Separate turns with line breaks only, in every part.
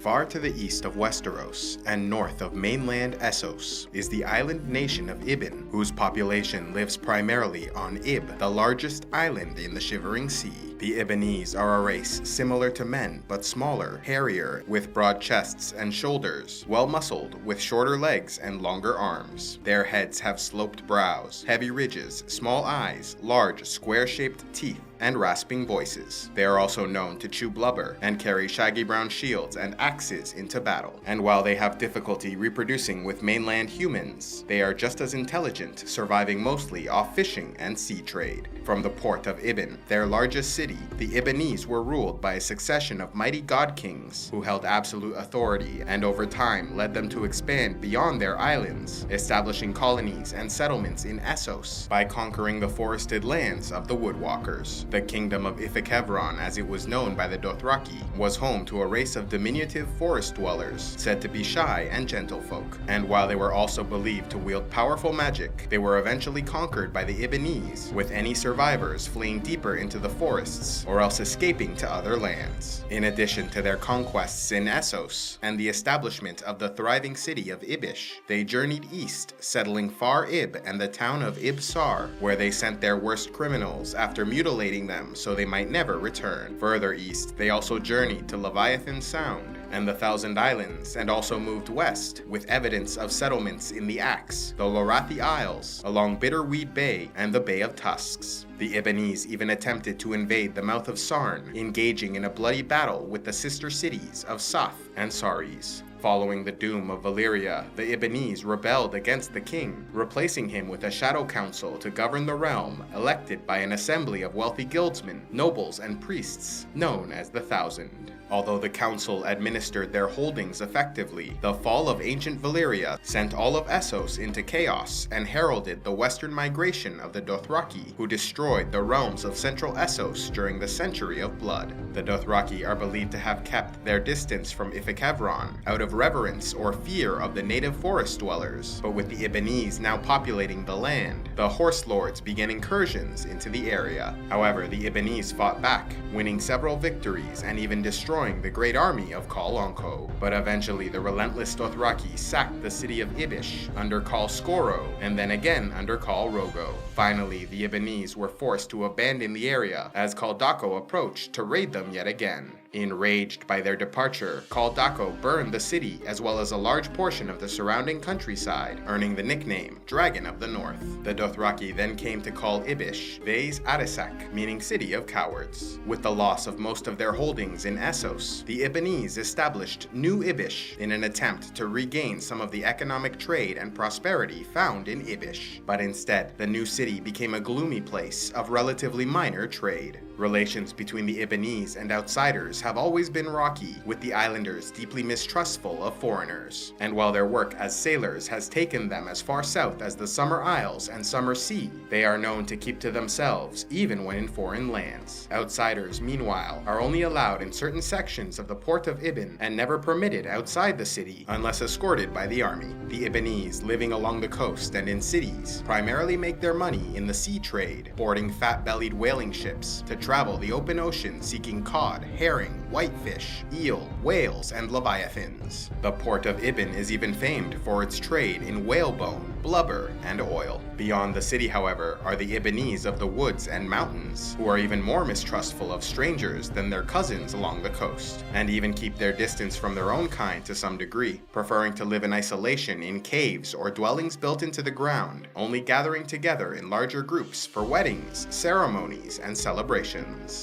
Far to the east of Westeros and north of mainland Essos is the island nation of Ibben, whose population lives primarily on Ibben, the largest island in the Shivering Sea. The Ibbenese are a race similar to men, but smaller, hairier, with broad chests and shoulders, well-muscled, with shorter legs and longer arms. Their heads have sloped brows, heavy ridges, small eyes, large, square-shaped teeth, and rasping voices. They are also known to chew blubber and carry shaggy brown shields and axes into battle. And while they have difficulty reproducing with mainland humans, they are just as intelligent, surviving mostly off fishing and sea trade. From the port of Ibben, their largest city, the Ibbenese were ruled by a succession of mighty god kings who held absolute authority and over time led them to expand beyond their islands, establishing colonies and settlements in Essos by conquering the forested lands of the Woodwalkers. The kingdom of Ifekevron, as it was known by the Dothraki, was home to a race of diminutive forest dwellers, said to be shy and gentlefolk. And while they were also believed to wield powerful magic, they were eventually conquered by the Ibbenese, with any survivors fleeing deeper into the forests or else escaping to other lands. In addition to their conquests in Essos and the establishment of the thriving city of Ibish, they journeyed east, settling Far Ib and the town of Ibsar, where they sent their worst criminals after mutilating them so they might never return. Further east, they also journeyed to Leviathan Sound and the Thousand Islands, and also moved west, with evidence of settlements in the Axe, the Lorathi Isles, along Bitterweed Bay, and the Bay of Tusks. The Ibbenese even attempted to invade the mouth of Sarn, engaging in a bloody battle with the sister cities of Sath and Saris. Following the doom of Valyria, the Ibbenese rebelled against the king, replacing him with a shadow council to govern the realm, elected by an assembly of wealthy guildsmen, nobles, and priests, known as the Thousand. Although the council administered their holdings effectively, the fall of ancient Valyria sent all of Essos into chaos and heralded the western migration of the Dothraki, who destroyed the realms of central Essos during the Century of Blood. The Dothraki are believed to have kept their distance from Ifekevron out of reverence or fear of the native forest dwellers, but with the Ibbenese now populating the land, the Horse Lords began incursions into the area. However, the Ibbenese fought back, winning several victories and even destroying the great army of Khal Onko. But eventually the relentless Dothraki sacked the city of Ibish under Khal Skoro and then again under Khal Rogo. Finally, the Ibbenese were forced to abandon the area as Khal Dako approached to raid them yet again. Enraged by their departure, Khal Dako burned the city as well as a large portion of the surrounding countryside, earning the nickname Dragon of the North. The Dothraki then came to call Ibish Vase Adisak, meaning City of Cowards. With the loss of most of their holdings in Essos, the Ibbenese established New Ibish in an attempt to regain some of the economic trade and prosperity found in Ibish. But instead, the new city became a gloomy place of relatively minor trade. Relations between the Ibbenese and outsiders have always been rocky, with the islanders deeply mistrustful of foreigners. And while their work as sailors has taken them as far south as the Summer Isles and Summer Sea, they are known to keep to themselves even when in foreign lands. Outsiders, meanwhile, are only allowed in certain sections of the port of Ibben and never permitted outside the city unless escorted by the army. The Ibbenese, living along the coast and in cities, primarily make their money in the sea trade, boarding fat-bellied whaling ships to travel the open ocean seeking cod, herring, whitefish, eel, whales, and leviathans. The port of Ibben is even famed for its trade in whalebone, blubber, and oil. Beyond the city, however, are the Ibbenese of the woods and mountains, who are even more mistrustful of strangers than their cousins along the coast, and even keep their distance from their own kind to some degree, preferring to live in isolation in caves or dwellings built into the ground, only gathering together in larger groups for weddings, ceremonies, and celebrations.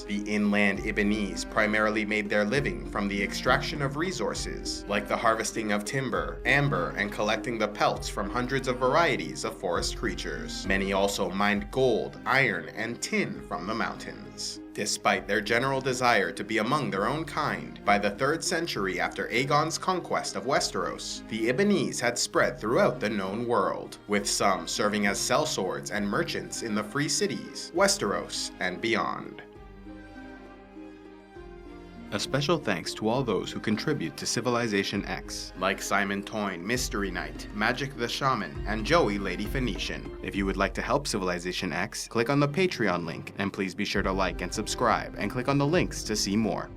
The inland Ibbenese primarily made their living from the extraction of resources, like the harvesting of timber, amber, and collecting the pelts from hundreds of varieties of forest creatures. Many also mined gold, iron, and tin from the mountains. Despite their general desire to be among their own kind, by the 3rd century after Aegon's conquest of Westeros, the Ibbenese had spread throughout the known world, with some serving as sellswords and merchants in the free cities, Westeros, and beyond. A special thanks to all those who contribute to CivilizationEx, like Simon Toyne, Mystery Knight, Magic the Shaman, and Joey Lady Phoenician. If you would like to help CivilizationEx, click on the Patreon link, and please be sure to like and subscribe, and click on the links to see more.